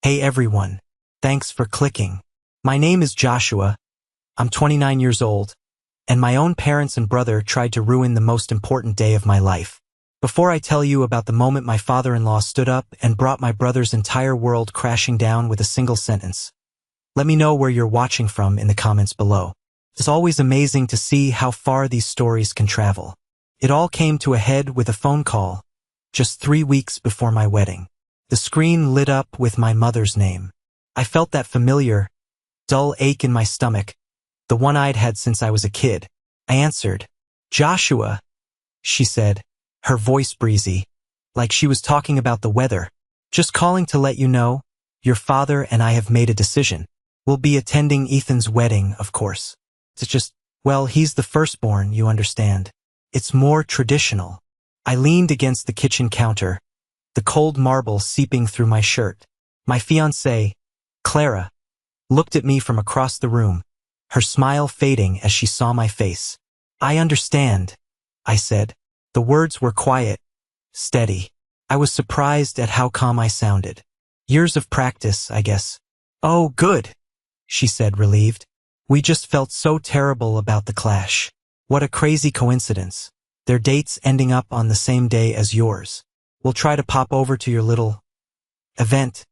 Hey everyone. Thanks for clicking. My name is Joshua. I'm 29 years old, and my own parents and brother tried to ruin the most important day of my life. Before I tell you about the moment my father-in-law stood up and brought my brother's entire world crashing down with a single sentence, let me know where you're watching from in the comments below. It's always amazing to see how far these stories can travel. It all came to a head with a phone call, just 3 weeks before my wedding. The screen lit up with my mother's name. I felt that familiar, dull ache in my stomach, the one I'd had since I was a kid. I answered. "Joshua," she said, her voice breezy, like she was talking about the weather. "Just calling to let you know, your father and I have made a decision. We'll be attending Ethan's wedding, of course. It's just, well, he's the firstborn, you understand. It's more traditional." I leaned against the kitchen counter, the cold marble seeping through my shirt. My fiancée, Clara, looked at me from across the room, her smile fading as she saw my face. "I understand," I said. The words were quiet, steady. I was surprised at how calm I sounded. Years of practice, I guess. "Oh, good," she said, relieved. "We just felt so terrible about the clash. What a crazy coincidence. Their dates ending up on the same day as yours. We'll try to pop over to your little event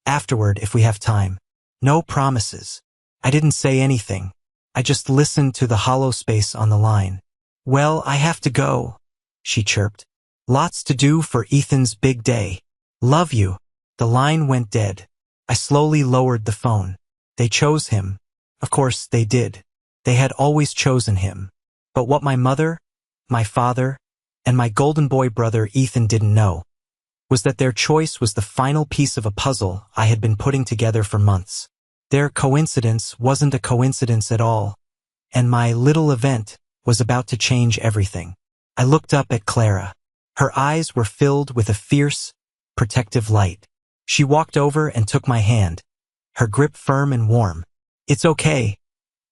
afterward if we have time." No promises. I didn't say anything. I just listened to the hollow space on the line. "Well, I have to go," she chirped. "Lots to do for Ethan's big day. Love you." The line went dead. I slowly lowered the phone. They chose him. Of course they did. They had always chosen him. But what my mother, my father, and my golden boy brother Ethan didn't know was that their choice was the final piece of a puzzle I had been putting together for months. Their coincidence wasn't a coincidence at all, and my little event was about to change everything. I looked up at Clara. Her eyes were filled with a fierce, protective light. She walked over and took my hand, her grip firm and warm. "It's okay,"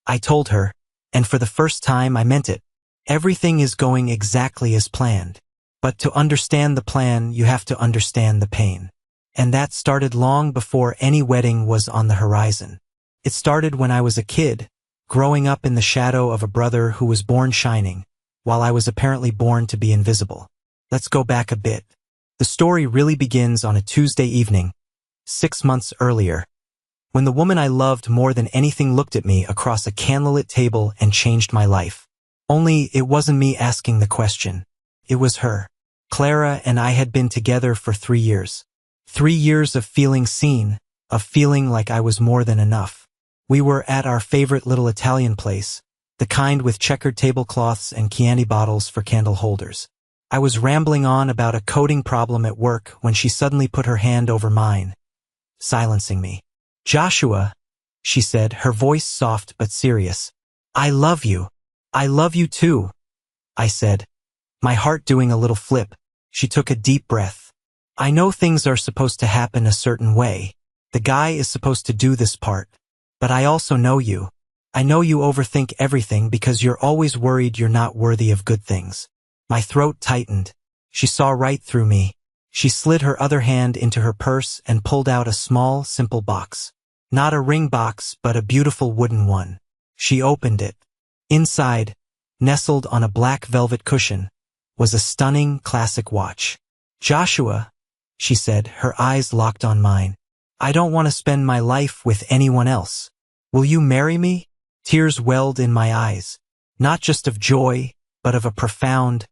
I told her, and for the first time I meant it. Everything is going exactly as planned. But to understand the plan, you have to understand the pain. And that started long before any wedding was on the horizon. It started when I was a kid, growing up in the shadow of a brother who was born shining, while I was apparently born to be invisible. Let's go back a bit. The story really begins on a Tuesday evening, 6 months earlier, when the woman I loved more than anything looked at me across a candlelit table and changed my life. Only it wasn't me asking the question. It was her. Clara and I had been together for 3 years. 3 years of feeling seen, of feeling like I was more than enough. We were at our favorite little Italian place, the kind with checkered tablecloths and Chianti bottles for candle holders. I was rambling on about a coding problem at work when she suddenly put her hand over mine, silencing me. "Joshua," she said, her voice soft but serious. "I love you." "I love you too," I said, my heart doing a little flip. She took a deep breath. "I know things are supposed to happen a certain way. The guy is supposed to do this part. But I also know you. I know you overthink everything because you're always worried you're not worthy of good things." My throat tightened. She saw right through me. She slid her other hand into her purse and pulled out a small, simple box. Not a ring box, but a beautiful wooden one. She opened it. Inside, nestled on a black velvet cushion, was a stunning classic watch. "Joshua," she said, her eyes locked on mine, "I don't want to spend my life with anyone else. Will you marry me?" Tears welled in my eyes, not just of joy, but of a profound,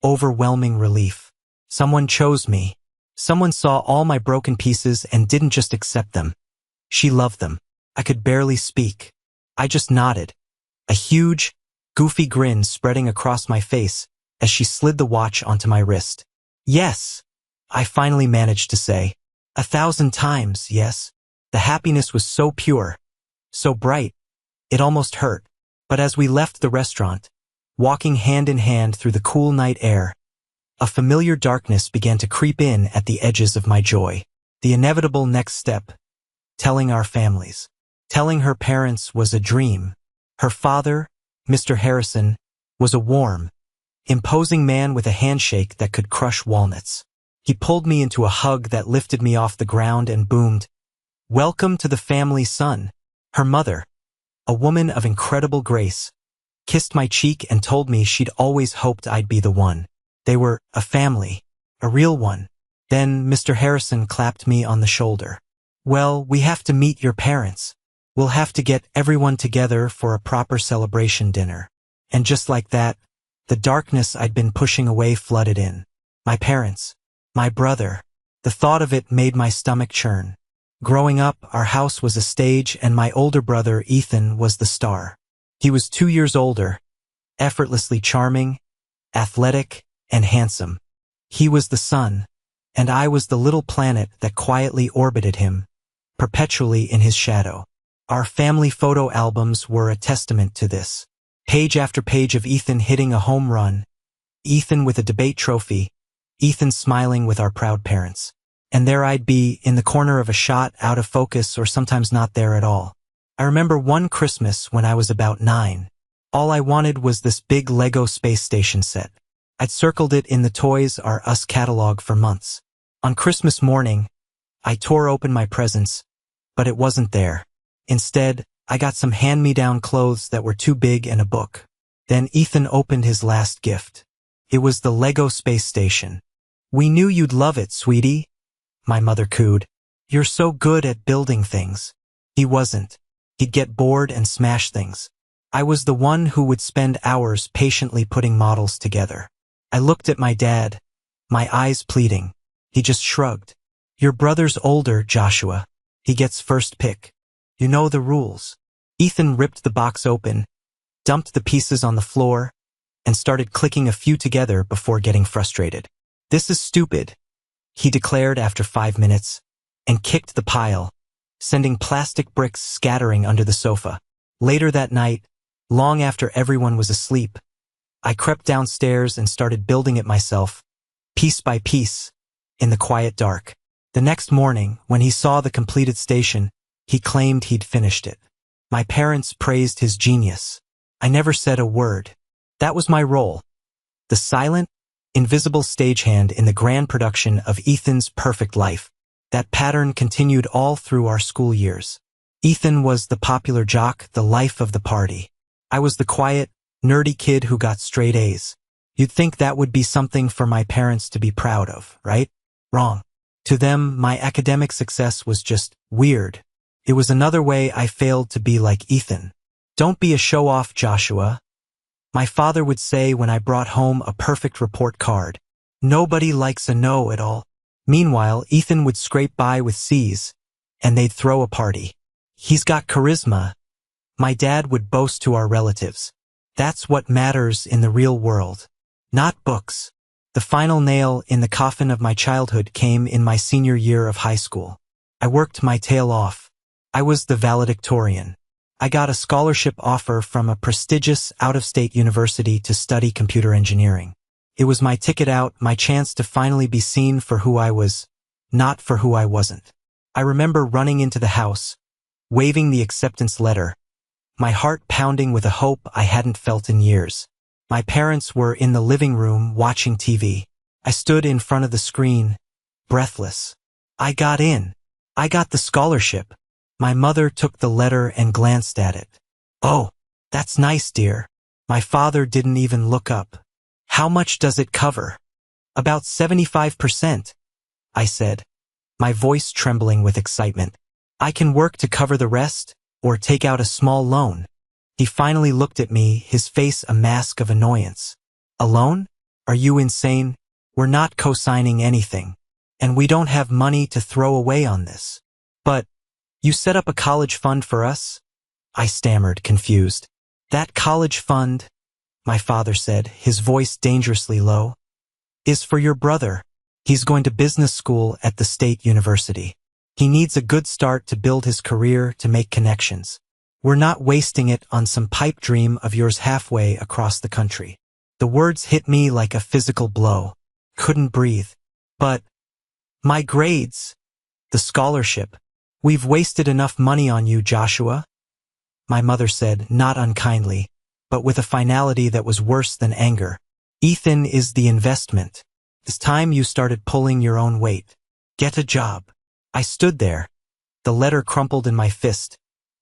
overwhelming relief. Someone chose me. Someone saw all my broken pieces and didn't just accept them. She loved them. I could barely speak. I just nodded, a huge, goofy grin spreading across my face as she slid the watch onto my wrist. "Yes," I finally managed to say. 1,000 times, yes. The happiness was so pure, so bright, it almost hurt. But as we left the restaurant, walking hand in hand through the cool night air, a familiar darkness began to creep in at the edges of my joy. The inevitable next step, telling our families. Telling her parents was a dream. Her father, Mr. Harrison, was a warm, imposing man with a handshake that could crush walnuts. He pulled me into a hug that lifted me off the ground and boomed, "Welcome to the family, son." Her mother, a woman of incredible grace, kissed my cheek and told me she'd always hoped I'd be the one. They were a family, a real one. Then Mr. Harrison clapped me on the shoulder. "Well, we have to meet your parents. We'll have to get everyone together for a proper celebration dinner." And just like that, the darkness I'd been pushing away flooded in. My parents, my brother. The thought of it made my stomach churn. Growing up, our house was a stage and my older brother, Ethan, was the star. He was 2 years older, effortlessly charming, athletic, and handsome. He was the sun, and I was the little planet that quietly orbited him, perpetually in his shadow. Our family photo albums were a testament to this. Page after page of Ethan hitting a home run, Ethan with a debate trophy, Ethan smiling with our proud parents. And there I'd be, in the corner of a shot, out of focus or sometimes not there at all. I remember one Christmas when I was about 9. All I wanted was this big Lego space station set. I'd circled it in the Toys R Us catalog for months. On Christmas morning, I tore open my presents, but it wasn't there. Instead, I got some hand-me-down clothes that were too big and a book. Then Ethan opened his last gift. It was the Lego space station. "We knew you'd love it, sweetie," my mother cooed. "You're so good at building things." He wasn't. He'd get bored and smash things. I was the one who would spend hours patiently putting models together. I looked at my dad, my eyes pleading. He just shrugged. "Your brother's older, Joshua. He gets first pick. You know the rules." Ethan ripped the box open, dumped the pieces on the floor, and started clicking a few together before getting frustrated. "This is stupid," he declared after 5 minutes, and kicked the pile, sending plastic bricks scattering under the sofa. Later that night, long after everyone was asleep, I crept downstairs and started building it myself, piece by piece, in the quiet dark. The next morning, when he saw the completed station, he claimed he'd finished it. My parents praised his genius. I never said a word. That was my role. The silent, invisible stagehand in the grand production of Ethan's perfect life. That pattern continued all through our school years. Ethan was the popular jock, the life of the party. I was the quiet, nerdy kid who got straight A's. You'd think that would be something for my parents to be proud of, right? Wrong. To them, my academic success was just weird. It was another way I failed to be like Ethan. "Don't be a show-off, Joshua," my father would say when I brought home a perfect report card. "Nobody likes a no at all." Meanwhile, Ethan would scrape by with C's, and they'd throw a party. "He's got charisma," my dad would boast to our relatives. "That's what matters in the real world, not books." The final nail in the coffin of my childhood came in my senior year of high school. I worked my tail off. I was the valedictorian. I got a scholarship offer from a prestigious out-of-state university to study computer engineering. It was my ticket out, my chance to finally be seen for who I was, not for who I wasn't. I remember running into the house, waving the acceptance letter, my heart pounding with a hope I hadn't felt in years. My parents were in the living room watching TV. I stood in front of the screen, breathless. I got in. I got the scholarship. My mother took the letter and glanced at it. "Oh, that's nice, dear." My father didn't even look up. "How much does it cover?" "About 75%, I said, my voice trembling with excitement. "I can work to cover the rest, or take out a small loan." He finally looked at me, his face a mask of annoyance. "A loan? Are you insane? We're not co-signing anything. And we don't have money to throw away on this." "But you set up a college fund for us?" I stammered, confused. "That college fund," my father said, his voice dangerously low, "is for your brother. He's going to business school at the state university. He needs a good start to build his career, to make connections. We're not wasting it on some pipe dream of yours halfway across the country." The words hit me like a physical blow. Couldn't breathe. "But my grades, the scholarship, we've wasted enough money on you, Joshua," my mother said, not unkindly, but with a finality that was worse than anger. "Ethan is the investment. It's time you started pulling your own weight. Get a job." I stood there, The letter crumpled in my fist,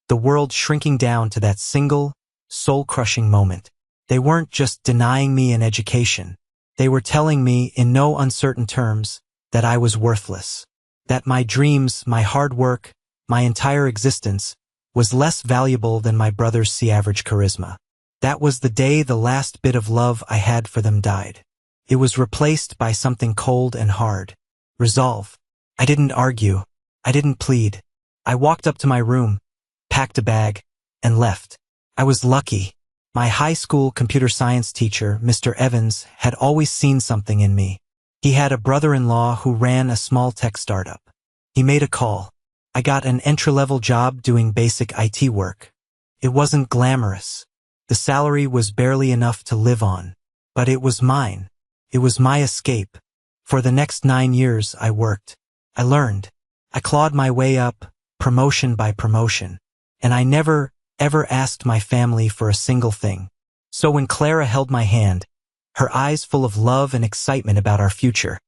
the world shrinking down to that single, soul-crushing moment. They weren't just denying me an education. They were telling me, in no uncertain terms, that I was worthless. That my dreams, my hard work, my entire existence, was less valuable than my brother's C-average charisma. That was the day the last bit of love I had for them died. It was replaced by something cold and hard. Resolve. I didn't argue. I didn't plead. I walked up to my room, packed a bag, and left. I was lucky. My high school computer science teacher, Mr. Evans, had always seen something in me. He had a brother-in-law who ran a small tech startup. He made a call. I got an entry-level job doing basic IT work. It wasn't glamorous. The salary was barely enough to live on. But it was mine. It was my escape. For the next 9 years, I worked. I learned. I clawed my way up, promotion by promotion. And I never, ever asked my family for a single thing. So when Clara held my hand, her eyes full of love and excitement about our future,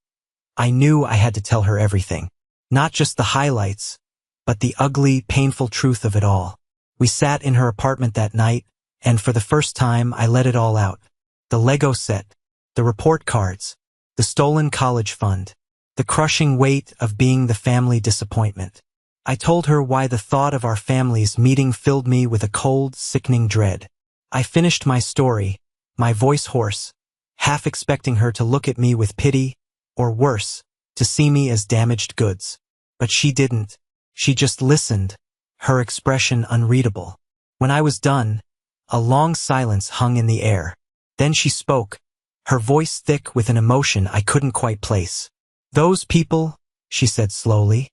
I knew I had to tell her everything. Not just the highlights, but the ugly, painful truth of it all. We sat in her apartment that night, and for the first time I let it all out. The Lego set, the report cards, the stolen college fund, the crushing weight of being the family disappointment. I told her why the thought of our families meeting filled me with a cold, sickening dread. I finished my story, my voice hoarse, half expecting her to look at me with pity, or worse, to see me as damaged goods. But she didn't. She just listened, her expression unreadable. When I was done, a long silence hung in the air. Then she spoke, her voice thick with an emotion I couldn't quite place. "Those people," she said slowly,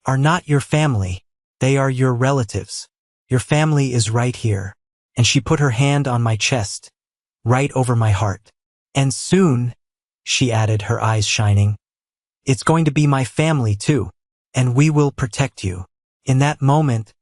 "are not your family. They are your relatives. Your family is right here." And she put her hand on my chest, right over my heart. "And soon," she added, her eyes shining, "it's going to be my family too, and we will protect you." In that moment,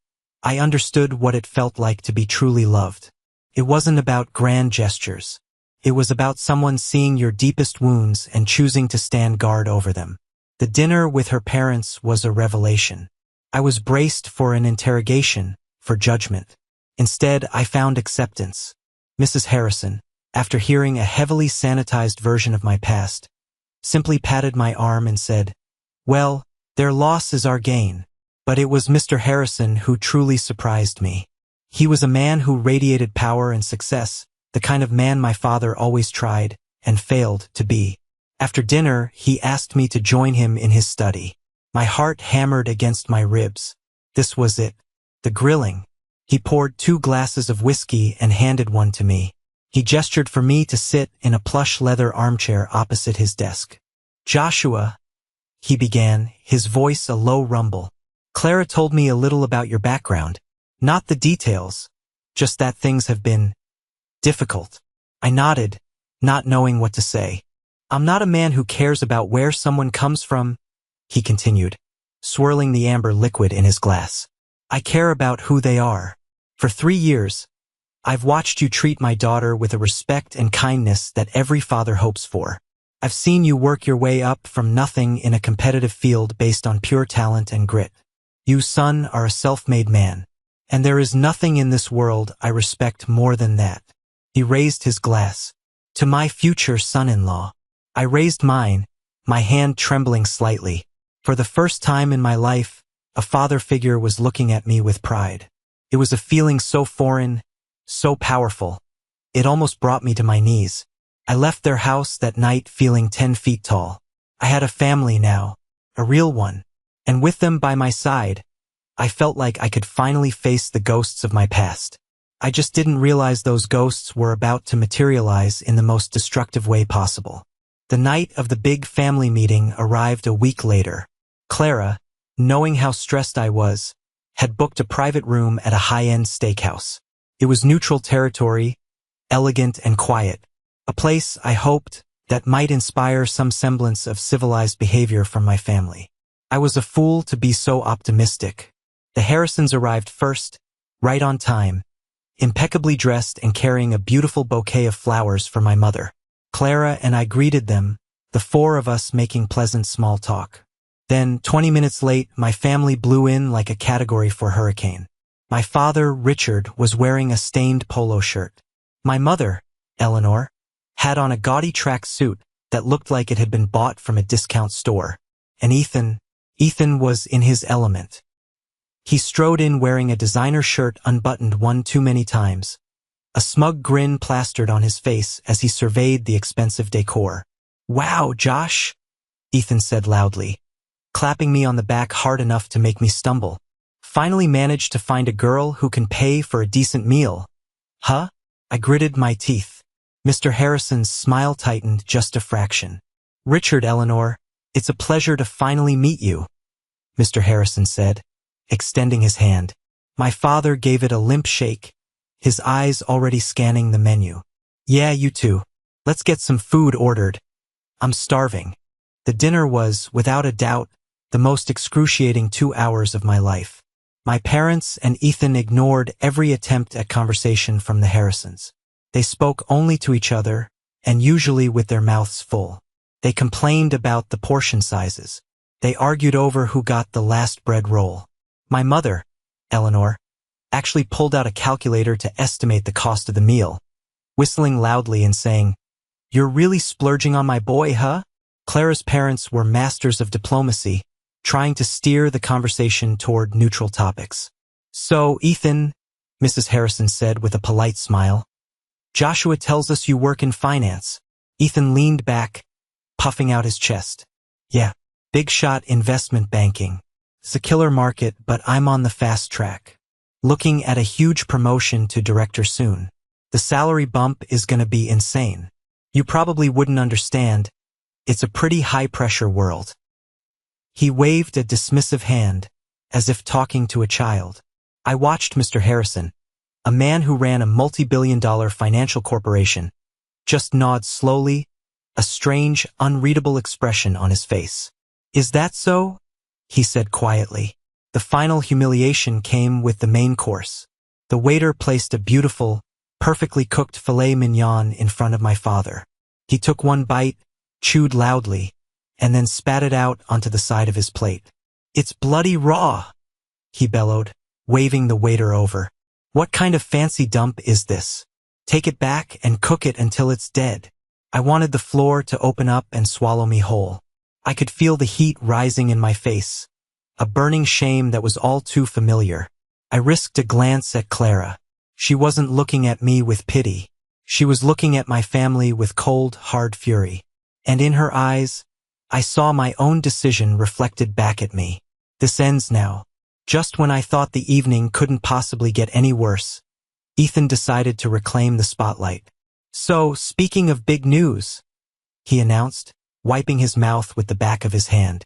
I understood what it felt like to be truly loved. It wasn't about grand gestures. It was about someone seeing your deepest wounds and choosing to stand guard over them. The dinner with her parents was a revelation. I was braced for an interrogation, for judgment. Instead, I found acceptance. Mrs. Harrison, after hearing a heavily sanitized version of my past, simply patted my arm and said, "Well, their loss is our gain." But it was Mr. Harrison who truly surprised me. He was a man who radiated power and success, the kind of man my father always tried, and failed, to be. After dinner, he asked me to join him in his study. My heart hammered against my ribs. This was it. The grilling. He poured 2 glasses of whiskey and handed one to me. He gestured for me to sit in a plush leather armchair opposite his desk. "Joshua," he began, his voice a low rumble. "Clara told me a little about your background. Not the details, just that things have been difficult." I nodded, not knowing what to say. "I'm not a man who cares about where someone comes from," he continued, swirling the amber liquid in his glass. "I care about who they are. For 3 years, I've watched you treat my daughter with a respect and kindness that every father hopes for. I've seen you work your way up from nothing in a competitive field based on pure talent and grit. You, son, are a self-made man. And there is nothing in this world I respect more than that." He raised his glass. "To my future son-in-law." I raised mine, my hand trembling slightly. For the first time in my life, a father figure was looking at me with pride. It was a feeling so foreign, so powerful. It almost brought me to my knees. I left their house that night feeling 10 feet tall. I had a family now, a real one. And with them by my side, I felt like I could finally face the ghosts of my past. I just didn't realize those ghosts were about to materialize in the most destructive way possible. The night of the big family meeting arrived a week later. Clara, knowing how stressed I was, had booked a private room at a high-end steakhouse. It was neutral territory, elegant and quiet, a place, I hoped, that might inspire some semblance of civilized behavior from my family. I was a fool to be so optimistic. The Harrisons arrived first, right on time, impeccably dressed and carrying a beautiful bouquet of flowers for my mother. Clara and I greeted them, the 4 of us making pleasant small talk. Then, 20 minutes late, my family blew in like a Category 4 hurricane. My father, Richard, was wearing a stained polo shirt. My mother, Eleanor, had on a gaudy track suit that looked like it had been bought from a discount store. And Ethan was in his element. He strode in wearing a designer shirt unbuttoned one too many times, a smug grin plastered on his face as he surveyed the expensive decor. "Wow, Josh," Ethan said loudly, clapping me on the back hard enough to make me stumble. "Finally managed to find a girl who can pay for a decent meal." "Huh?" I gritted my teeth. Mr. Harrison's smile tightened just a fraction. "Richard, Eleanor, it's a pleasure to finally meet you," Mr. Harrison said, extending his hand. My father gave it a limp shake, his eyes already scanning the menu. "Yeah, you too. Let's get some food ordered. I'm starving." The dinner was, without a doubt, the most excruciating 2 hours of my life. My parents and Ethan ignored every attempt at conversation from the Harrisons. They spoke only to each other, and usually with their mouths full. They complained about the portion sizes. They argued over who got the last bread roll. My mother, Eleanor, actually pulled out a calculator to estimate the cost of the meal, whistling loudly and saying, "You're really splurging on my boy, huh?" Clara's parents were masters of diplomacy, trying to steer the conversation toward neutral topics. "So, Ethan," Mrs. Harrison said with a polite smile, "Joshua tells us you work in finance." Ethan leaned back, puffing out his chest. "Yeah, big shot investment banking. It's a killer market, but I'm on the fast track. Looking at a huge promotion to director soon. The salary bump is gonna be insane. You probably wouldn't understand. It's a pretty high-pressure world." He waved a dismissive hand, as if talking to a child. I watched Mr. Harrison, a man who ran a multi-billion-dollar financial corporation, just nod slowly, a strange, unreadable expression on his face. "Is that so?" he said quietly. The final humiliation came with the main course. The waiter placed a beautiful, perfectly cooked filet mignon in front of my father. He took one bite, chewed loudly, and then spat it out onto the side of his plate. "It's bloody raw," he bellowed, waving the waiter over. "What kind of fancy dump is this? Take it back and cook it until it's dead." I wanted the floor to open up and swallow me whole. I could feel the heat rising in my face, a burning shame that was all too familiar. I risked a glance at Clara. She wasn't looking at me with pity. She was looking at my family with cold, hard fury. And in her eyes, I saw my own decision reflected back at me. This ends now. Just when I thought the evening couldn't possibly get any worse, Ethan decided to reclaim the spotlight. "So, speaking of big news," he announced, wiping his mouth with the back of his hand.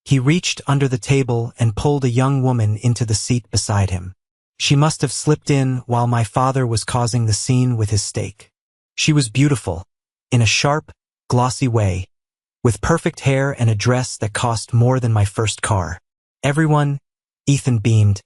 He reached under the table and pulled a young woman into the seat beside him. She must have slipped in while my father was causing the scene with his steak. She was beautiful, in a sharp, glossy way, with perfect hair and a dress that cost more than my first car. "Everyone," Ethan beamed.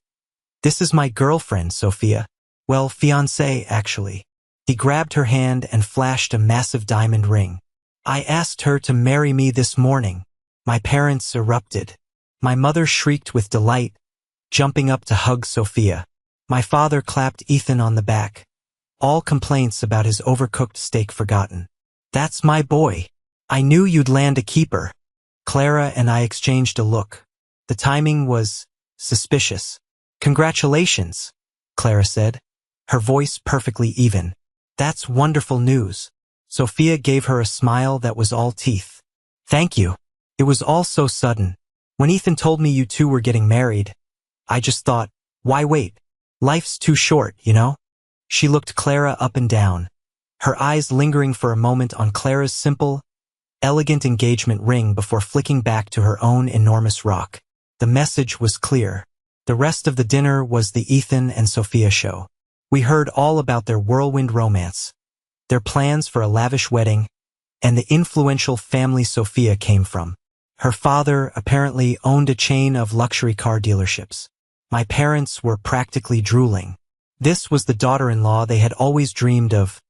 "This is my girlfriend, Sophia. Well, fiancée, actually." He grabbed her hand and flashed a massive diamond ring. "I asked her to marry me this morning." My parents erupted. My mother shrieked with delight, jumping up to hug Sophia. My father clapped Ethan on the back, all complaints about his overcooked steak forgotten. "That's my boy. I knew you'd land a keeper." Clara and I exchanged a look. The timing was suspicious. "Congratulations," Clara said, her voice perfectly even. "That's wonderful news." Sophia gave her a smile that was all teeth. "Thank you. It was all so sudden. When Ethan told me you two were getting married, I just thought, why wait? Life's too short, you know?" She looked Clara up and down, her eyes lingering for a moment on Clara's simple, elegant engagement ring before flicking back to her own enormous rock. The message was clear. The rest of the dinner was the Ethan and Sophia show. We heard all about their whirlwind romance, their plans for a lavish wedding, and the influential family Sophia came from. Her father apparently owned a chain of luxury car dealerships. My parents were practically drooling. This was the daughter-in-law they had always dreamed of,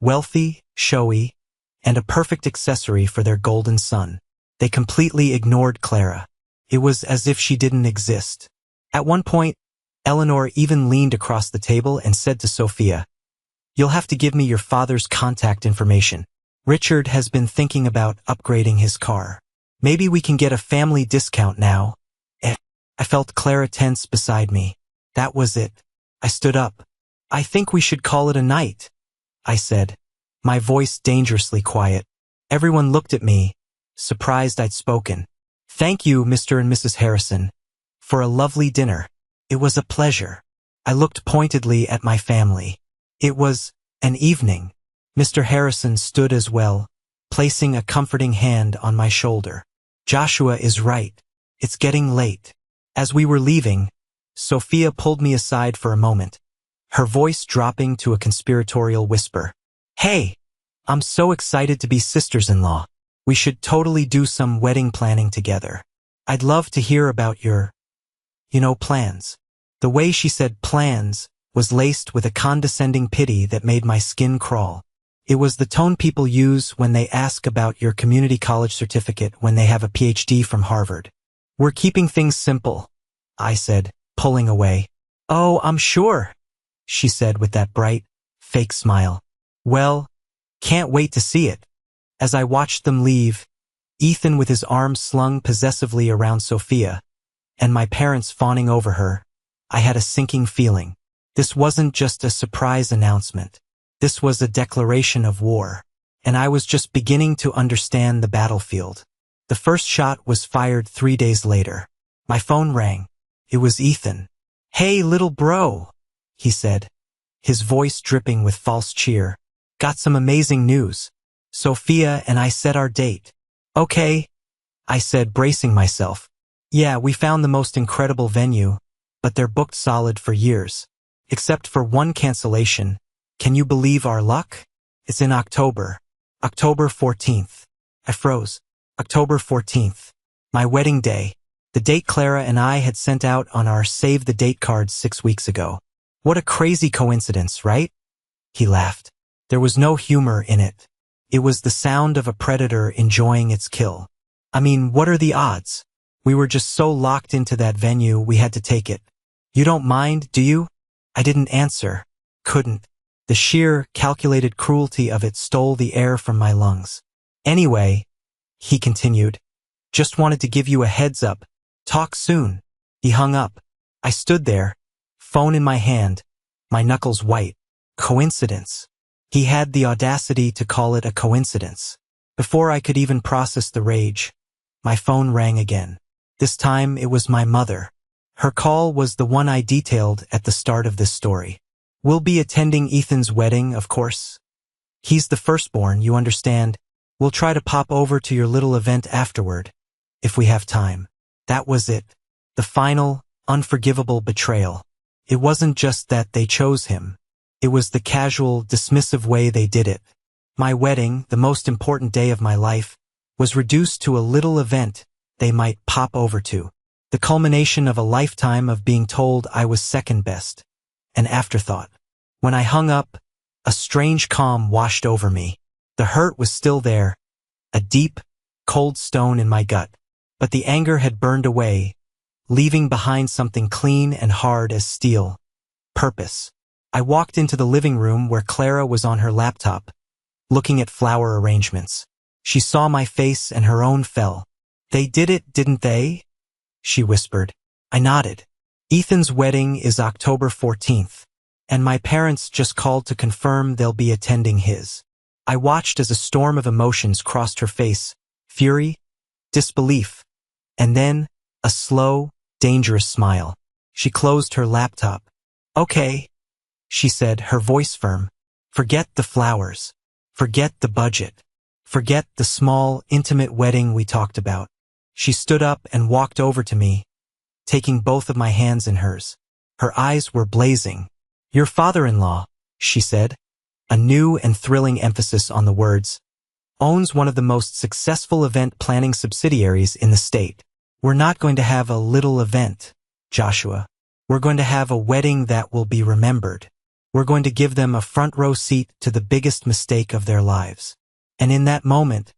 wealthy, showy, and a perfect accessory for their golden son. They completely ignored Clara. It was as if she didn't exist. At one point, Eleanor even leaned across the table and said to Sophia, "You'll have to give me your father's contact information. Richard has been thinking about upgrading his car. Maybe we can get a family discount now." I felt Clara tense beside me. That was it. I stood up. "I think we should call it a night," I said, my voice dangerously quiet. Everyone looked at me, surprised I'd spoken. "Thank you, Mr. and Mrs. Harrison, for a lovely dinner. It was a pleasure." I looked pointedly at my family. It was an evening. Mr. Harrison stood as well, placing a comforting hand on my shoulder. "Joshua is right. It's getting late." As we were leaving, Sophia pulled me aside for a moment, her voice dropping to a conspiratorial whisper. "Hey, I'm so excited to be sisters-in-law. We should totally do some wedding planning together. I'd love to hear about your, plans." The way she said plans was laced with a condescending pity that made my skin crawl. It was the tone people use when they ask about your community college certificate when they have a PhD from Harvard. "We're keeping things simple," I said, pulling away. "Oh, I'm sure," she said with that bright, fake smile. "Well, can't wait to see it." As I watched them leave, Ethan with his arms slung possessively around Sophia, and my parents fawning over her, I had a sinking feeling. This wasn't just a surprise announcement. This was a declaration of war, and I was just beginning to understand the battlefield. The first shot was fired 3 days later. My phone rang. It was Ethan. "Hey, little bro," he said, his voice dripping with false cheer. "Got some amazing news. Sophia and I set our date." "Okay," I said, bracing myself. "Yeah, we found the most incredible venue, but they're booked solid for years. Except for one cancellation. Can you believe our luck? It's in October. October 14th. I froze. October 14th. My wedding day. The date Clara and I had sent out on our save the date cards 6 weeks ago. What a crazy coincidence, right? He laughed. There was no humor in it. It was the sound of a predator enjoying its kill. I mean, what are the odds? We were just so locked into that venue we had to take it. You don't mind, do you? I didn't answer. Couldn't. The sheer, calculated cruelty of it stole the air from my lungs. "Anyway," he continued, "just wanted to give you a heads up. Talk soon." He hung up. I stood there, phone in my hand, my knuckles white. Coincidence. He had the audacity to call it a coincidence. Before I could even process the rage, my phone rang again. This time it was my mother. Her call was the one I detailed at the start of this story. "We'll be attending Ethan's wedding, of course. He's the firstborn, you understand. We'll try to pop over to your little event afterward, if we have time." That was it. The final, unforgivable betrayal. It wasn't just that they chose him. It was the casual, dismissive way they did it. My wedding, the most important day of my life, was reduced to a little event they might pop over to. The culmination of a lifetime of being told I was second best. An afterthought. When I hung up, a strange calm washed over me. The hurt was still there, a deep, cold stone in my gut. But the anger had burned away, leaving behind something clean and hard as steel. Purpose. I walked into the living room where Clara was on her laptop, looking at flower arrangements. She saw my face and her own fell. "They did it, didn't they?" she whispered. I nodded. "Ethan's wedding is October 14th, and my parents just called to confirm they'll be attending his." I watched as a storm of emotions crossed her face, fury, disbelief, and then a slow, dangerous smile. She closed her laptop. "Okay," she said, her voice firm. "Forget the flowers. Forget the budget. Forget the small, intimate wedding we talked about." She stood up and walked over to me, taking both of my hands in hers. Her eyes were blazing. "Your father-in-law," she said, a new and thrilling emphasis on the words, "owns one of the most successful event planning subsidiaries in the state. We're not going to have a little event, Joshua. We're going to have a wedding that will be remembered. We're going to give them a front row seat to the biggest mistake of their lives." And in that moment,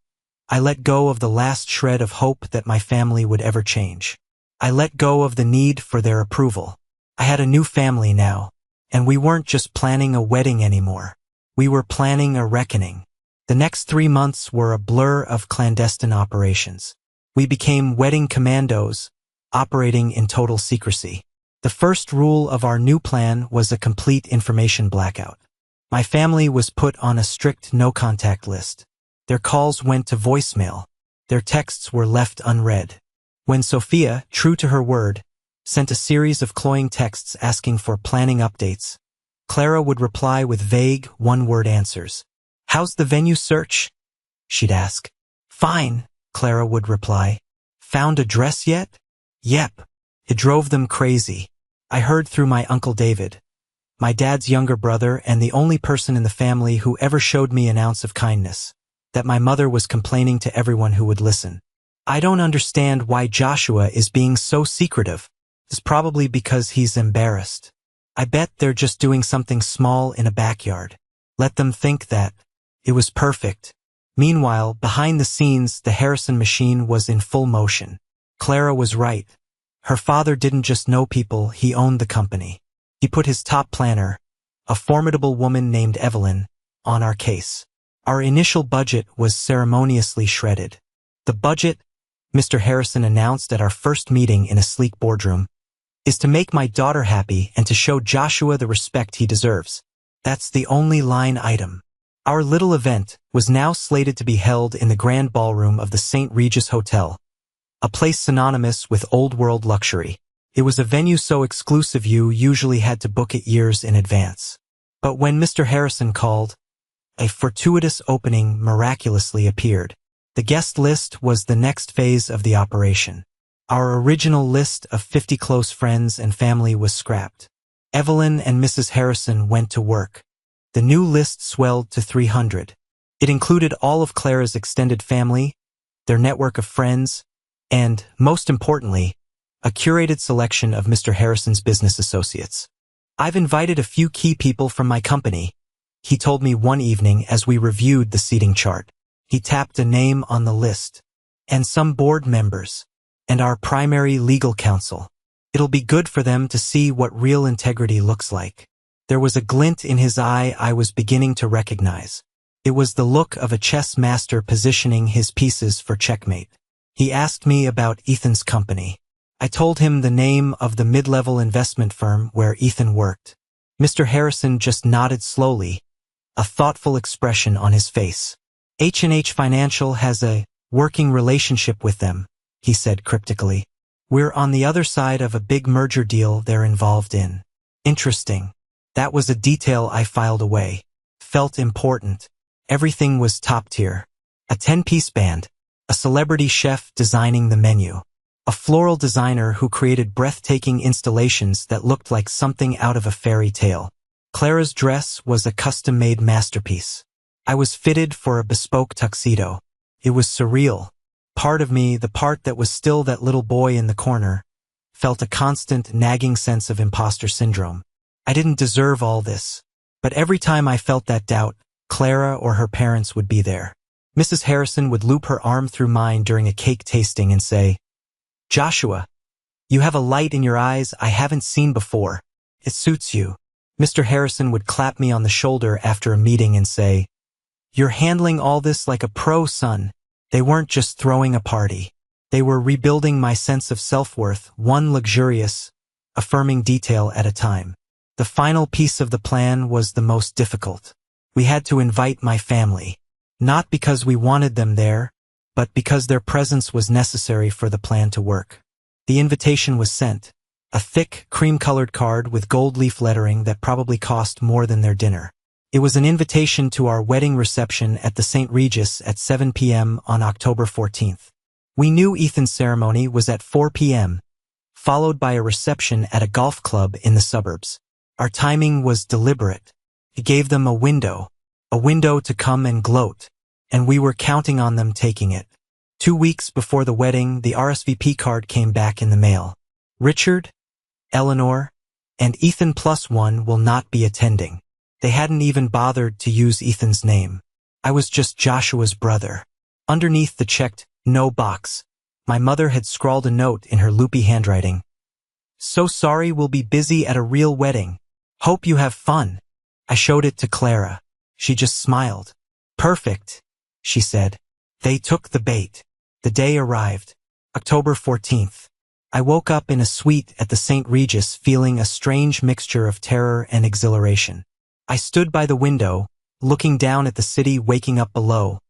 I let go of the last shred of hope that my family would ever change. I let go of the need for their approval. I had a new family now, and we weren't just planning a wedding anymore. We were planning a reckoning. The next 3 months were a blur of clandestine operations. We became wedding commandos, operating in total secrecy. The first rule of our new plan was a complete information blackout. My family was put on a strict no-contact list. Their calls went to voicemail. Their texts were left unread. When Sophia, true to her word, sent a series of cloying texts asking for planning updates, Clara would reply with vague, one-word answers. "How's the venue search?" she'd ask. "Fine," Clara would reply. "Found a dress yet?" "Yep." It drove them crazy. I heard through my Uncle David, my dad's younger brother and the only person in the family who ever showed me an ounce of kindness, that my mother was complaining to everyone who would listen. "I don't understand why Joshua is being so secretive. It's probably because he's embarrassed. I bet they're just doing something small in a backyard. Let them think that." It was perfect. Meanwhile, behind the scenes, the Harrison machine was in full motion. Clara was right. Her father didn't just know people, he owned the company. He put his top planner, a formidable woman named Evelyn, on our case. Our initial budget was ceremoniously shredded. "The budget," Mr. Harrison announced at our first meeting in a sleek boardroom, "is to make my daughter happy and to show Joshua the respect he deserves. That's the only line item." Our little event was now slated to be held in the grand ballroom of the St. Regis Hotel, a place synonymous with old-world luxury. It was a venue so exclusive you usually had to book it years in advance. But when Mr. Harrison called, a fortuitous opening miraculously appeared. The guest list was the next phase of the operation. Our original list of 50 close friends and family was scrapped. Evelyn and Mrs. Harrison went to work. The new list swelled to 300. It included all of Clara's extended family, their network of friends, and, most importantly, a curated selection of Mr. Harrison's business associates. "I've invited a few key people from my company," he told me one evening as we reviewed the seating chart. He tapped a name on the list. "And some board members. And our primary legal counsel. It'll be good for them to see what real integrity looks like." There was a glint in his eye I was beginning to recognize. It was the look of a chess master positioning his pieces for checkmate. He asked me about Ethan's company. I told him the name of the mid-level investment firm where Ethan worked. Mr. Harrison just nodded slowly, a thoughtful expression on his face. "H&H Financial has a working relationship with them," he said cryptically. "We're on the other side of a big merger deal they're involved in." Interesting. That was a detail I filed away. Felt important. Everything was top tier. A 10-piece band. A celebrity chef designing the menu. A floral designer who created breathtaking installations that looked like something out of a fairy tale. Clara's dress was a custom-made masterpiece. I was fitted for a bespoke tuxedo. It was surreal. Part of me, the part that was still that little boy in the corner, felt a constant, nagging sense of imposter syndrome. I didn't deserve all this. But every time I felt that doubt, Clara or her parents would be there. Mrs. Harrison would loop her arm through mine during a cake tasting and say, "Joshua, you have a light in your eyes I haven't seen before. It suits you." Mr. Harrison would clap me on the shoulder after a meeting and say, "You're handling all this like a pro, son." They weren't just throwing a party. They were rebuilding my sense of self-worth, one luxurious, affirming detail at a time. The final piece of the plan was the most difficult. We had to invite my family. Not because we wanted them there, but because their presence was necessary for the plan to work. The invitation was sent. A thick, cream-colored card with gold leaf lettering that probably cost more than their dinner. It was an invitation to our wedding reception at the St. Regis at 7 p.m. on October 14th. We knew Ethan's ceremony was at 4 p.m., followed by a reception at a golf club in the suburbs. Our timing was deliberate. It gave them a window to come and gloat, and we were counting on them taking it. 2 weeks before the wedding, the RSVP card came back in the mail. Richard, Eleanor, and Ethan +1 will not be attending. They hadn't even bothered to use Ethan's name. I was just Joshua's brother. Underneath the checked "no" box, my mother had scrawled a note in her loopy handwriting. "So sorry, we'll be busy at a real wedding. Hope you have fun." I showed it to Clara. She just smiled. "Perfect," she said. They took the bait. The day arrived. October 14th. I woke up in a suite at the St. Regis feeling a strange mixture of terror and exhilaration. I stood by the window, looking down at the city waking up below,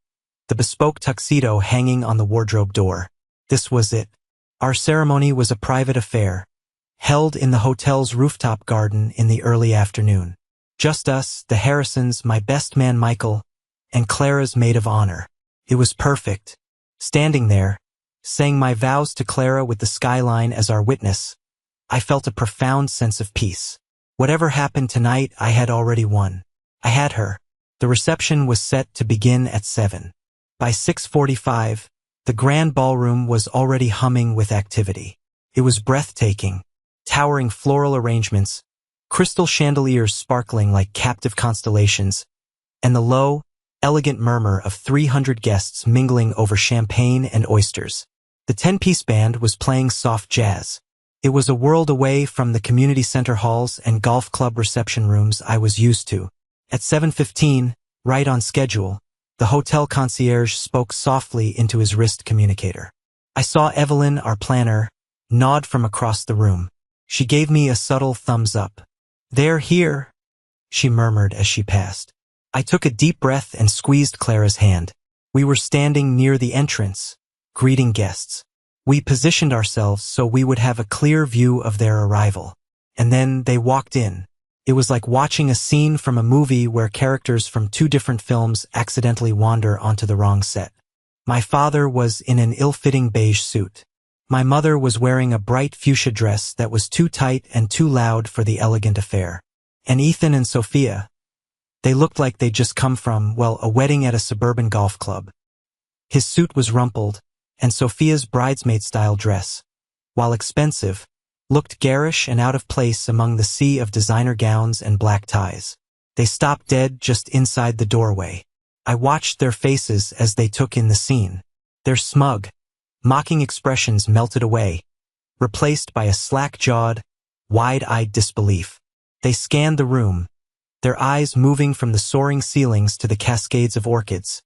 the bespoke tuxedo hanging on the wardrobe door. This was it. Our ceremony was a private affair, held in the hotel's rooftop garden in the early afternoon. Just us, the Harrisons, my best man Michael, and Clara's maid of honor. It was perfect. Standing there, saying my vows to Clara with the skyline as our witness, I felt a profound sense of peace. Whatever happened tonight, I had already won. I had her. The reception was set to begin at 7. By 6:45, the grand ballroom was already humming with activity. It was breathtaking. Towering floral arrangements, crystal chandeliers sparkling like captive constellations, and the low, elegant murmur of 300 guests mingling over champagne and oysters. The 10-piece band was playing soft jazz. It was a world away from the community center halls and golf club reception rooms I was used to. At 7:15, right on schedule, the hotel concierge spoke softly into his wrist communicator. I saw Evelyn, our planner, nod from across the room. She gave me a subtle thumbs up. "They're here," she murmured as she passed. I took a deep breath and squeezed Clara's hand. We were standing near the entrance, greeting guests. We positioned ourselves so we would have a clear view of their arrival. And then they walked in. It was like watching a scene from a movie where characters from two different films accidentally wander onto the wrong set. My father was in an ill-fitting beige suit. My mother was wearing a bright fuchsia dress that was too tight and too loud for the elegant affair. And Ethan and Sophia, they looked like they'd just come from, well, a wedding at a suburban golf club. His suit was rumpled, and Sophia's bridesmaid-style dress, while expensive, looked garish and out of place among the sea of designer gowns and black ties. They stopped dead just inside the doorway. I watched their faces as they took in the scene. Their smug, mocking expressions melted away, replaced by a slack-jawed, wide-eyed disbelief. They scanned the room, their eyes moving from the soaring ceilings to the cascades of orchids,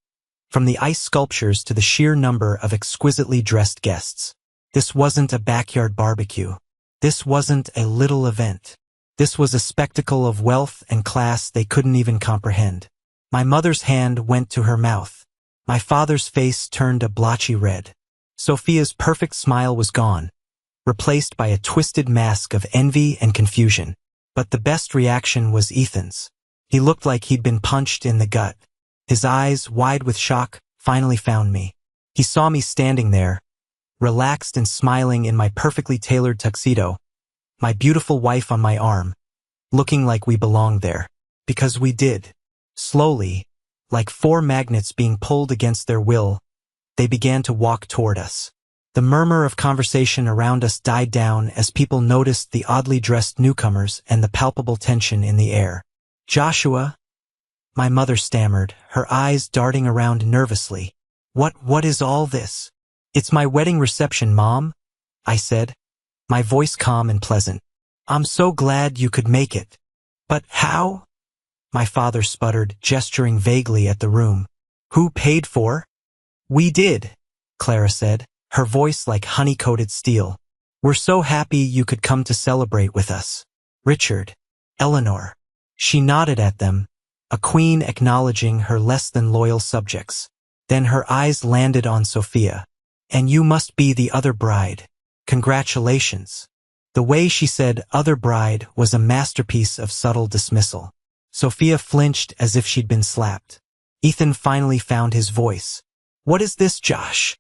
from the ice sculptures to the sheer number of exquisitely dressed guests. This wasn't a backyard barbecue. This wasn't a little event. This was a spectacle of wealth and class they couldn't even comprehend. My mother's hand went to her mouth. My father's face turned a blotchy red. Sophia's perfect smile was gone, replaced by a twisted mask of envy and confusion. But the best reaction was Ethan's. He looked like he'd been punched in the gut. His eyes, wide with shock, finally found me. He saw me standing there, relaxed and smiling in my perfectly tailored tuxedo, my beautiful wife on my arm, looking like we belonged there. Because we did. Slowly, like four magnets being pulled against their will, they began to walk toward us. The murmur of conversation around us died down as people noticed the oddly dressed newcomers and the palpable tension in the air. "Joshua," my mother stammered, her eyes darting around nervously. What is all this?" "It's my wedding reception, Mom," I said, my voice calm and pleasant. "I'm so glad you could make it." "But how?" my father sputtered, gesturing vaguely at the room. "Who paid for?" "We did," Clara said, her voice like honey-coated steel. "We're so happy you could come to celebrate with us. Richard, Eleanor." She nodded at them, a queen acknowledging her less-than-loyal subjects. Then her eyes landed on Sophia. "And you must be the other bride. Congratulations." The way she said "other bride" was a masterpiece of subtle dismissal. Sophia flinched as if she'd been slapped. Ethan finally found his voice. "What is this, Josh?"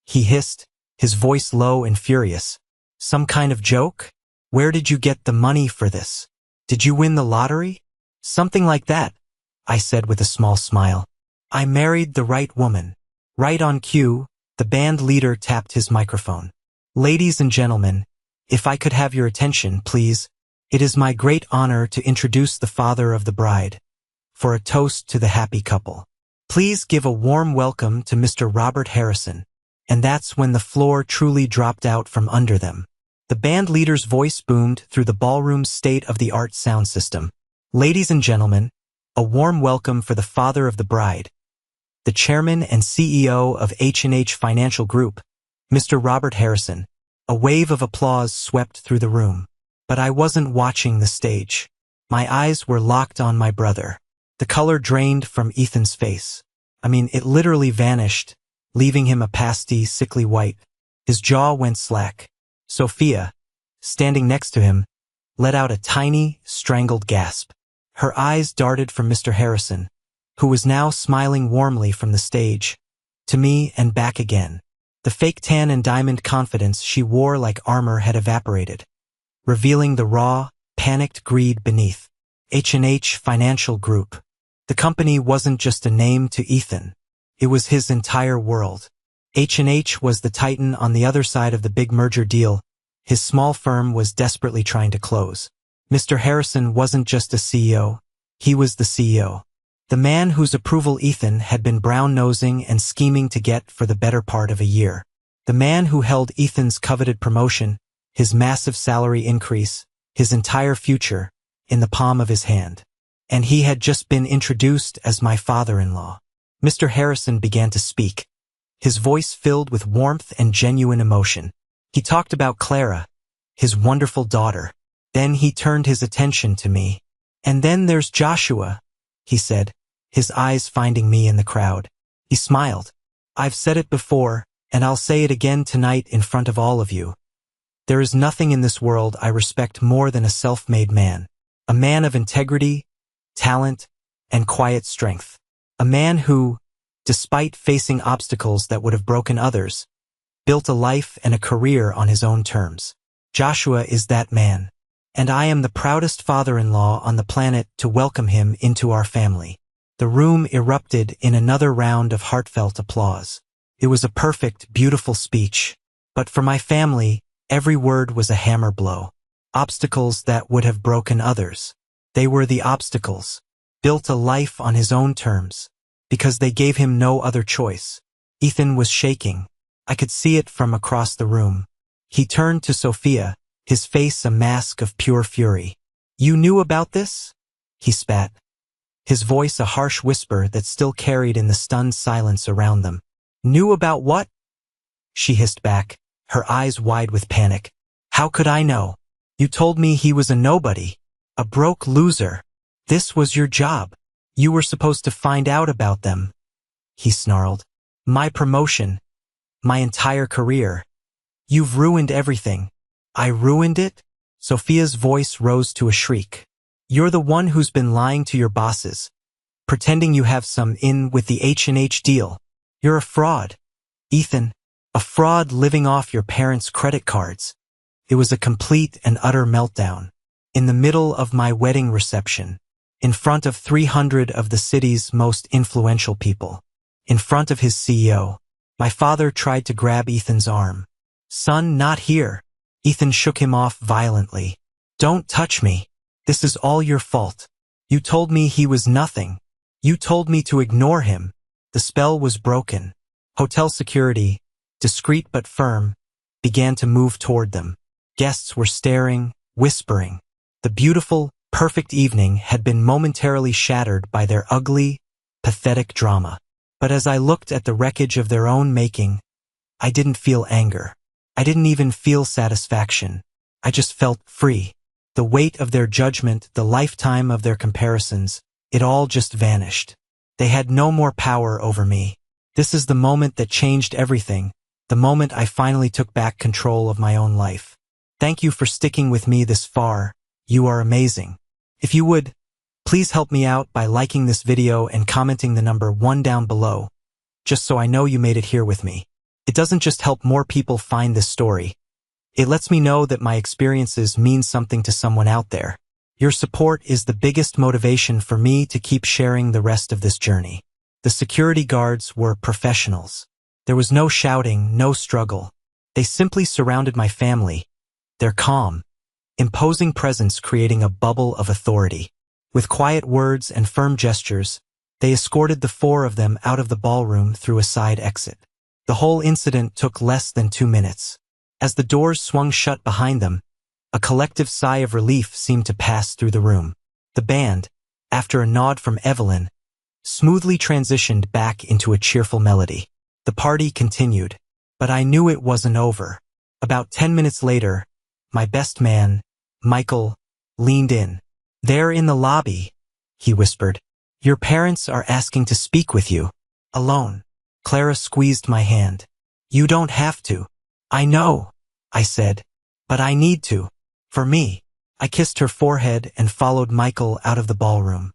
he hissed, his voice low and furious. "Some kind of joke? Where did you get the money for this? Did you win the lottery?" "Something like that," I said with a small smile. "I married the right woman." Right on cue, the band leader tapped his microphone. "Ladies and gentlemen, if I could have your attention, please. It is my great honor to introduce the father of the bride, for a toast to the happy couple." Please give a warm welcome to Mr. Robert Harrison. And that's when the floor truly dropped out from under them. The band leader's voice boomed through the ballroom's state-of-the-art sound system. Ladies and gentlemen, a warm welcome for the father of the bride, the chairman and CEO of H&H Financial Group, Mr. Robert Harrison. A wave of applause swept through the room. But I wasn't watching the stage. My eyes were locked on my brother. The color drained from Ethan's face. It literally vanished, leaving him a pasty, sickly white. His jaw went slack. Sophia, standing next to him, let out a tiny, strangled gasp. Her eyes darted from Mr. Harrison, who was now smiling warmly from the stage, to me and back again. The fake tan and diamond confidence she wore like armor had evaporated, revealing the raw, panicked greed beneath. H&H Financial Group. The company wasn't just a name to Ethan. It was his entire world. H&H was the titan on the other side of the big merger deal his small firm was desperately trying to close. Mr. Harrison wasn't just a CEO. He was the CEO. The man whose approval Ethan had been brown-nosing and scheming to get for the better part of a year. The man who held Ethan's coveted promotion, his massive salary increase, his entire future, in the palm of his hand. And he had just been introduced as my father-in-law. Mr. Harrison began to speak, his voice filled with warmth and genuine emotion. He talked about Clara, his wonderful daughter. Then he turned his attention to me. And then there's Joshua, he said, his eyes finding me in the crowd. He smiled. I've said it before, and I'll say it again tonight in front of all of you. There is nothing in this world I respect more than a self-made man. A man of integrity, talent, and quiet strength. A man who, despite facing obstacles that would have broken others, built a life and a career on his own terms. Joshua is that man. And I am the proudest father-in-law on the planet to welcome him into our family. The room erupted in another round of heartfelt applause. It was a perfect, beautiful speech. But for my family, every word was a hammer blow. Obstacles that would have broken others. They were the obstacles. Built a life on his own terms. Because they gave him no other choice. Ethan was shaking. I could see it from across the room. He turned to Sophia, his face a mask of pure fury. You knew about this? He spat. His voice a harsh whisper that still carried in the stunned silence around them. Knew about what? She hissed back, her eyes wide with panic. How could I know? You told me he was a nobody. A broke loser. This was your job. You were supposed to find out about them. He snarled. My promotion. My entire career. You've ruined everything. I ruined it? Sophia's voice rose to a shriek. You're the one who's been lying to your bosses, pretending you have some in with the H&H deal. You're a fraud. Ethan, a fraud living off your parents' credit cards. It was a complete and utter meltdown. In the middle of my wedding reception, in front of 300 of the city's most influential people, in front of his CEO, my father tried to grab Ethan's arm. Son, not here. Ethan shook him off violently. Don't touch me. This is all your fault. You told me he was nothing. You told me to ignore him. The spell was broken. Hotel security, discreet but firm, began to move toward them. Guests were staring, whispering. The beautiful, perfect evening had been momentarily shattered by their ugly, pathetic drama. But as I looked at the wreckage of their own making, I didn't feel anger. I didn't even feel satisfaction. I just felt free. The weight of their judgment, the lifetime of their comparisons, it all just vanished. They had no more power over me. This is the moment that changed everything, the moment I finally took back control of my own life. Thank you for sticking with me this far. You are amazing. If you would, please help me out by liking this video and commenting the number 1 down below, just so I know you made it here with me. It doesn't just help more people find this story. It lets me know that my experiences mean something to someone out there. Your support is the biggest motivation for me to keep sharing the rest of this journey. The security guards were professionals. There was no shouting, no struggle. They simply surrounded my family, their calm, imposing presence creating a bubble of authority. With quiet words and firm gestures, They escorted the four of them out of the ballroom through a side exit. The whole incident took less than 2 minutes. As the doors swung shut behind them, a collective sigh of relief seemed to pass through the room. The band, after a nod from Evelyn, smoothly transitioned back into a cheerful melody. The party continued, but I knew it wasn't over. About 10 minutes later, my best man, Michael, leaned in. "There in the lobby," he whispered. "Your parents are asking to speak with you. Alone." Clara squeezed my hand. "You don't have to." "I know," I said, "but I need to. For me." I kissed her forehead and followed Michael out of the ballroom.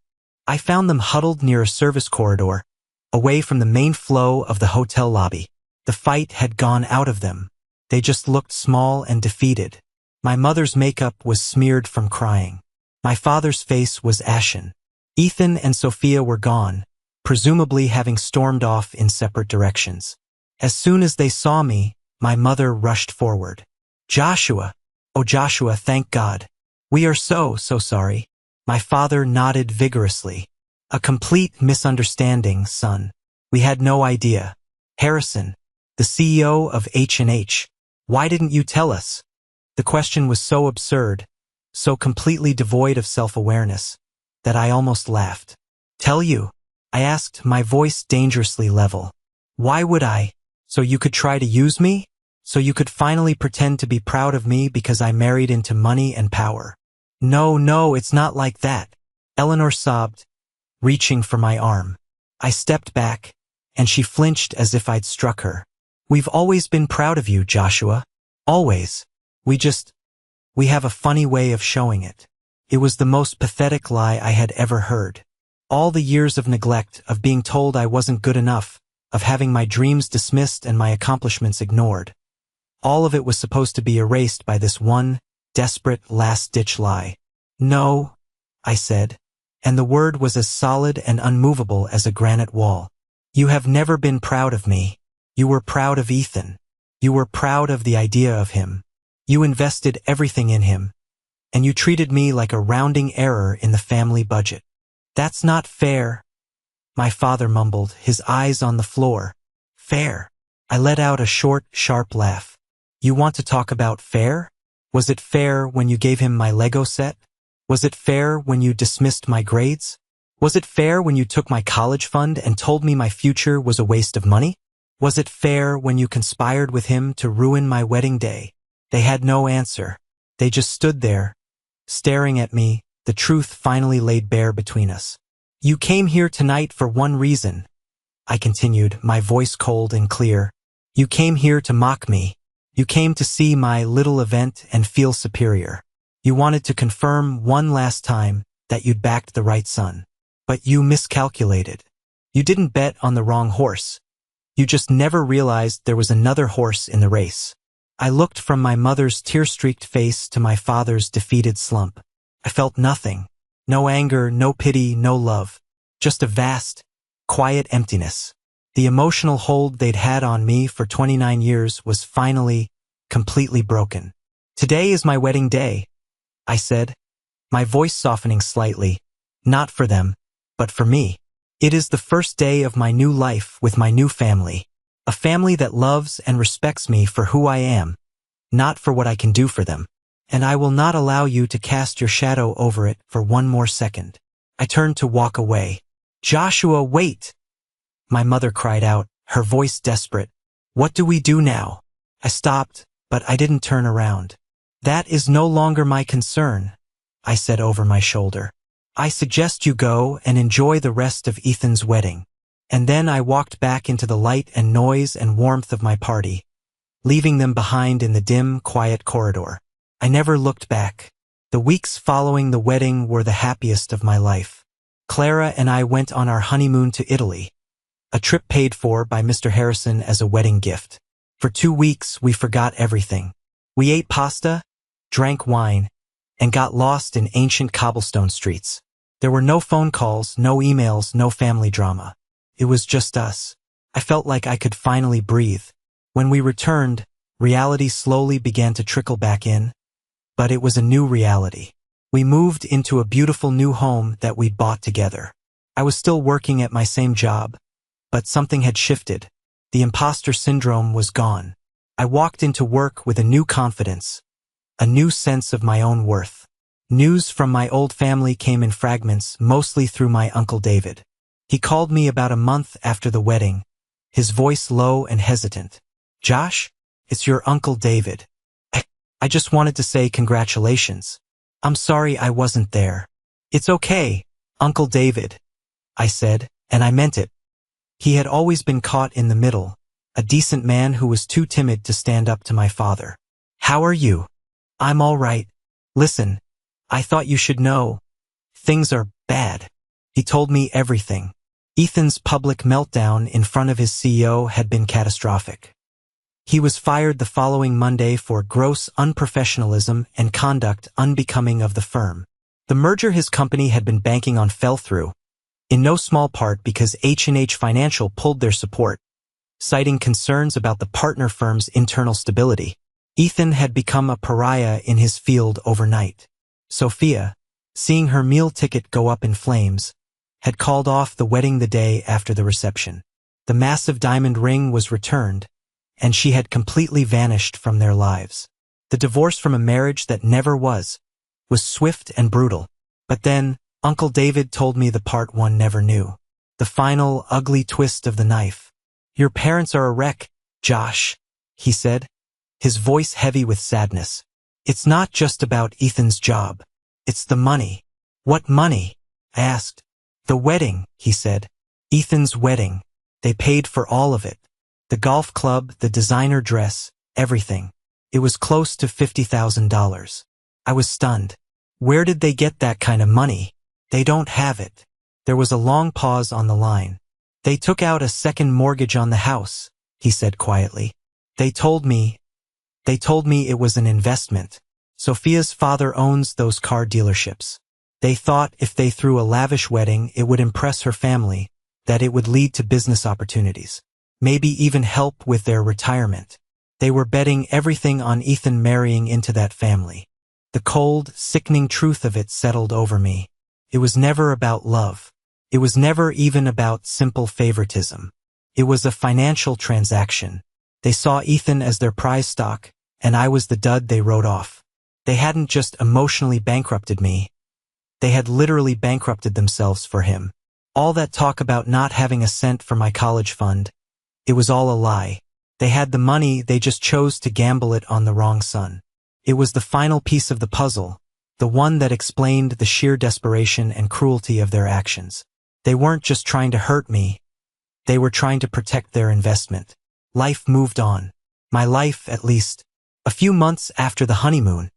I found them huddled near a service corridor, away from the main flow of the hotel lobby. The fight had gone out of them. They just looked small and defeated. My mother's makeup was smeared from crying. My father's face was ashen. Ethan and Sophia were gone, presumably having stormed off in separate directions. As soon as they saw me, my mother rushed forward. "Joshua! Oh, Joshua, thank God. We are so sorry." My father nodded vigorously. "A complete misunderstanding, son. We had no idea. Harrison, the CEO of H&H, why didn't you tell us?" The question was so absurd, so completely devoid of self-awareness, that I almost laughed. "Tell you?" I asked, my voice dangerously level. "Why would I? So you could try to use me? So you could finally pretend to be proud of me because I married into money and power?" No, it's not like that," Eleanor sobbed, reaching for my arm. I stepped back, and she flinched as if I'd struck her. "We've always been proud of you, Joshua. Always. We have a funny way of showing it." It was the most pathetic lie I had ever heard. All the years of neglect, of being told I wasn't good enough, of having my dreams dismissed and my accomplishments ignored. All of it was supposed to be erased by this one, desperate, last-ditch lie. "No," I said, and the word was as solid and unmovable as a granite wall. "You have never been proud of me. You were proud of Ethan. You were proud of the idea of him. You invested everything in him, and you treated me like a rounding error in the family budget. That's not fair," my father mumbled, his eyes on the floor. "Fair?" I let out a short, sharp laugh. "You want to talk about fair? Was it fair when you gave him my Lego set? Was it fair when you dismissed my grades? Was it fair when you took my college fund and told me my future was a waste of money? Was it fair when you conspired with him to ruin my wedding day?" They had no answer. They just stood there, staring at me, the truth finally laid bare between us. "You came here tonight for one reason," I continued, my voice cold and clear. "You came here to mock me. You came to see my little event and feel superior. You wanted to confirm one last time that you'd backed the right son. But you miscalculated. You didn't bet on the wrong horse. You just never realized there was another horse in the race." I looked from my mother's tear-streaked face to my father's defeated slump. I felt nothing. No anger, no pity, no love. Just a vast, quiet emptiness. The emotional hold they'd had on me for 29 years was finally, completely broken. "Today is my wedding day," I said, my voice softening slightly. "Not for them, but for me. It is the first day of my new life with my new family. A family that loves and respects me for who I am, not for what I can do for them. And I will not allow you to cast your shadow over it for one more second." I turned to walk away. "Joshua, wait!" my mother cried out, her voice desperate. "What do we do now?" I stopped, but I didn't turn around. "That is no longer my concern," I said over my shoulder. "I suggest you go and enjoy the rest of Ethan's wedding." And then I walked back into the light and noise and warmth of my party, leaving them behind in the dim, quiet corridor. I never looked back. The weeks following the wedding were the happiest of my life. Clara and I went on our honeymoon to Italy, a trip paid for by Mr. Harrison as a wedding gift. For 2 weeks, we forgot everything. We ate pasta, drank wine, and got lost in ancient cobblestone streets. There were no phone calls, no emails, no family drama. It was just us. I felt like I could finally breathe. When we returned, reality slowly began to trickle back in, but it was a new reality. We moved into a beautiful new home that we'd bought together. I was still working at my same job, but something had shifted. The imposter syndrome was gone. I walked into work with a new confidence, a new sense of my own worth. News from my old family came in fragments, mostly through my Uncle David. He called me about a month after the wedding, his voice low and hesitant. "Josh, it's your Uncle David. I just wanted to say congratulations. I'm sorry I wasn't there." "It's okay, Uncle David," I said, and I meant it. He had always been caught in the middle, a decent man who was too timid to stand up to my father. "How are you?" "I'm all right. Listen, I thought you should know. Things are bad." He told me everything. Ethan's public meltdown in front of his CEO had been catastrophic. He was fired the following Monday for gross unprofessionalism and conduct unbecoming of the firm. The merger his company had been banking on fell through, in no small part because H&H Financial pulled their support, citing concerns about the partner firm's internal stability. Ethan had become a pariah in his field overnight. Sophia, seeing her meal ticket go up in flames, had called off the wedding the day after the reception. The massive diamond ring was returned, and she had completely vanished from their lives. The divorce from a marriage that never was swift and brutal. But then, Uncle David told me the part one never knew. The final, ugly twist of the knife. "Your parents are a wreck, Josh," he said, his voice heavy with sadness. "It's not just about Ethan's job. It's the money." "What money?" I asked. "The wedding," he said. "Ethan's wedding. They paid for all of it. The golf club, the designer dress, everything. It was close to $50,000. I was stunned. "Where did they get that kind of money?" "They don't have it." There was a long pause on the line. "They took out a second mortgage on the house," he said quietly. They told me it was an investment. Sophia's father owns those car dealerships. They thought if they threw a lavish wedding, it would impress her family, that it would lead to business opportunities, maybe even help with their retirement. They were betting everything on Ethan marrying into that family. The cold, sickening truth of it settled over me. It was never about love. It was never even about simple favoritism. It was a financial transaction. They saw Ethan as their prize stock, and I was the dud they wrote off. They hadn't just emotionally bankrupted me. They had literally bankrupted themselves for him. All that talk about not having a cent for my college fund, it was all a lie. They had the money, they just chose to gamble it on the wrong son. It was the final piece of the puzzle, the one that explained the sheer desperation and cruelty of their actions. They weren't just trying to hurt me. They were trying to protect their investment. Life moved on. My life, at least. A few months after the honeymoon,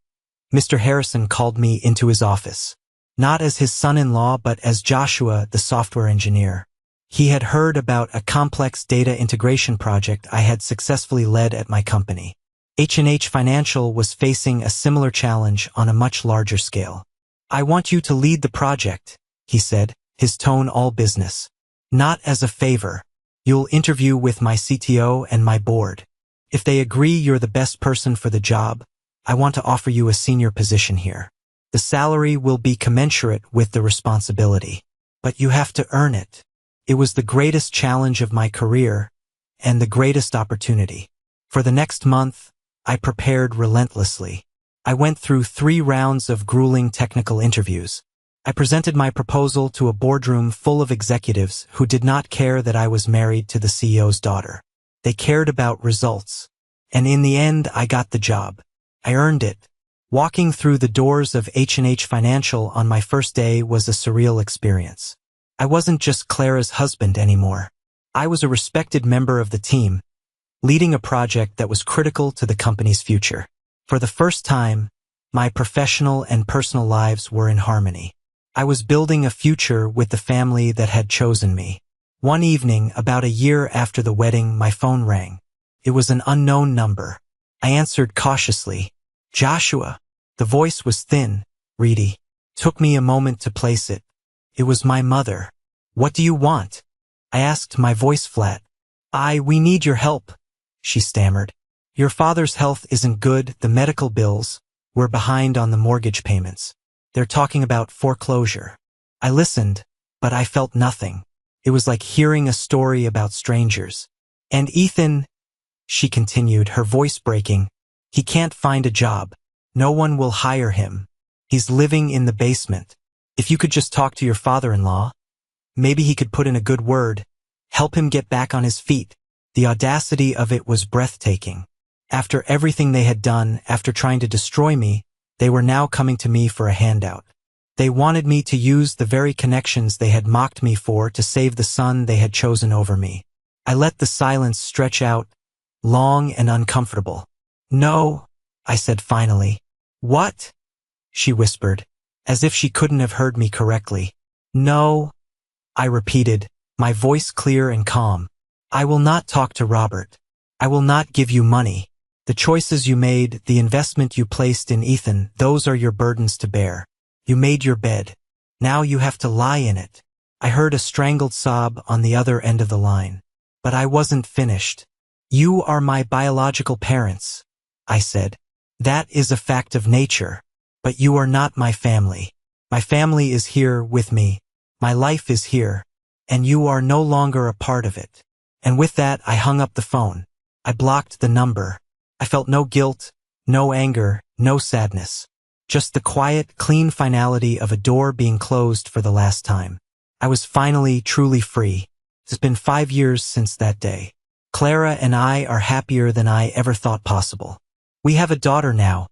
Mr. Harrison called me into his office. Not as his son-in-law, but as Joshua, the software engineer. He had heard about a complex data integration project I had successfully led at my company. H&H Financial was facing a similar challenge on a much larger scale. "I want you to lead the project," he said, his tone all business. "Not as a favor. You'll interview with my CTO and my board. If they agree you're the best person for the job, I want to offer you a senior position here. The salary will be commensurate with the responsibility. But you have to earn it." It was the greatest challenge of my career, and the greatest opportunity. For the next month, I prepared relentlessly. I went through 3 rounds of grueling technical interviews. I presented my proposal to a boardroom full of executives who did not care that I was married to the CEO's daughter. They cared about results. And in the end, I got the job. I earned it. Walking through the doors of H&H Financial on my first day was a surreal experience. I wasn't just Clara's husband anymore. I was a respected member of the team, leading a project that was critical to the company's future. For the first time, my professional and personal lives were in harmony. I was building a future with the family that had chosen me. One evening, about a year after the wedding, my phone rang. It was an unknown number. I answered cautiously. "Joshua." The voice was thin, reedy. Took me a moment to place it. It was my mother. "What do you want?" I asked, my voice flat. We need your help," she stammered. "Your father's health isn't good, the medical bills, we're behind on the mortgage payments. They're talking about foreclosure." I listened, but I felt nothing. It was like hearing a story about strangers. And Ethan, she continued, her voice breaking, he can't find a job. No one will hire him. He's living in the basement. If you could just talk to your father-in-law, maybe he could put in a good word, help him get back on his feet. The audacity of it was breathtaking. After everything they had done, after trying to destroy me, they were now coming to me for a handout. They wanted me to use the very connections they had mocked me for to save the son they had chosen over me. I let the silence stretch out, long and uncomfortable. No, I said finally. What? She whispered, as if she couldn't have heard me correctly. No, I repeated, my voice clear and calm. I will not talk to Robert. I will not give you money. The choices you made, the investment you placed in Ethan, those are your burdens to bear. You made your bed. Now you have to lie in it. I heard a strangled sob on the other end of the line. But I wasn't finished. You are my biological parents, I said. That is a fact of nature. But you are not my family. My family is here with me. My life is here. And you are no longer a part of it. And with that, I hung up the phone. I blocked the number. I felt no guilt, no anger, no sadness. Just the quiet, clean finality of a door being closed for the last time. I was finally, truly free. It's been 5 years since that day. Clara and I are happier than I ever thought possible. We have a daughter now,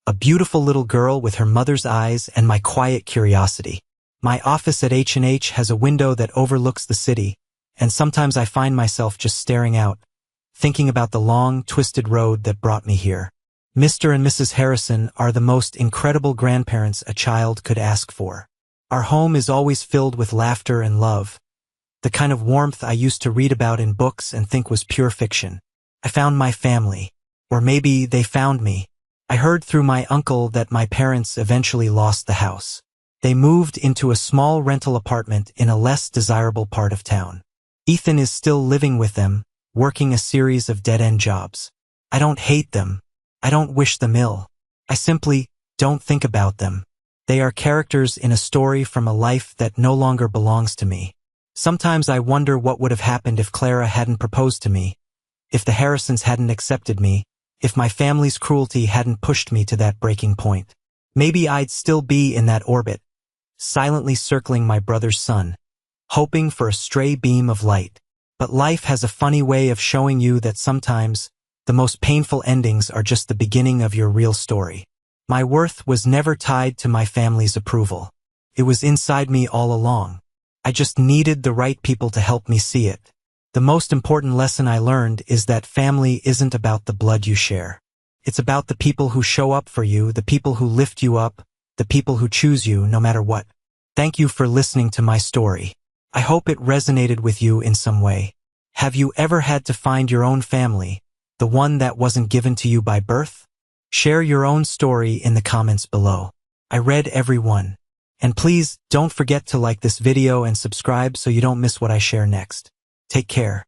a beautiful little girl with her mother's eyes and my quiet curiosity. My office at H&H has a window that overlooks the city, and sometimes I find myself just staring out, thinking about the long, twisted road that brought me here. Mr. and Mrs. Harrison are the most incredible grandparents a child could ask for. Our home is always filled with laughter and love, the kind of warmth I used to read about in books and think was pure fiction. I found my family, or maybe they found me. I heard through my uncle that my parents eventually lost the house. They moved into a small rental apartment in a less desirable part of town. Ethan is still living with them, working a series of dead-end jobs. I don't hate them. I don't wish them ill. I simply don't think about them. They are characters in a story from a life that no longer belongs to me. Sometimes I wonder what would have happened if Clara hadn't proposed to me, if the Harrisons hadn't accepted me, if my family's cruelty hadn't pushed me to that breaking point. Maybe I'd still be in that orbit, silently circling my brother's sun, hoping for a stray beam of light. But life has a funny way of showing you that sometimes the most painful endings are just the beginning of your real story. My worth was never tied to my family's approval. It was inside me all along. I just needed the right people to help me see it. The most important lesson I learned is that family isn't about the blood you share. It's about the people who show up for you, the people who lift you up, the people who choose you no matter what. Thank you for listening to my story. I hope it resonated with you in some way. Have you ever had to find your own family, the one that wasn't given to you by birth? Share your own story in the comments below. I read every one. And please don't forget to like this video and subscribe so you don't miss what I share next. Take care.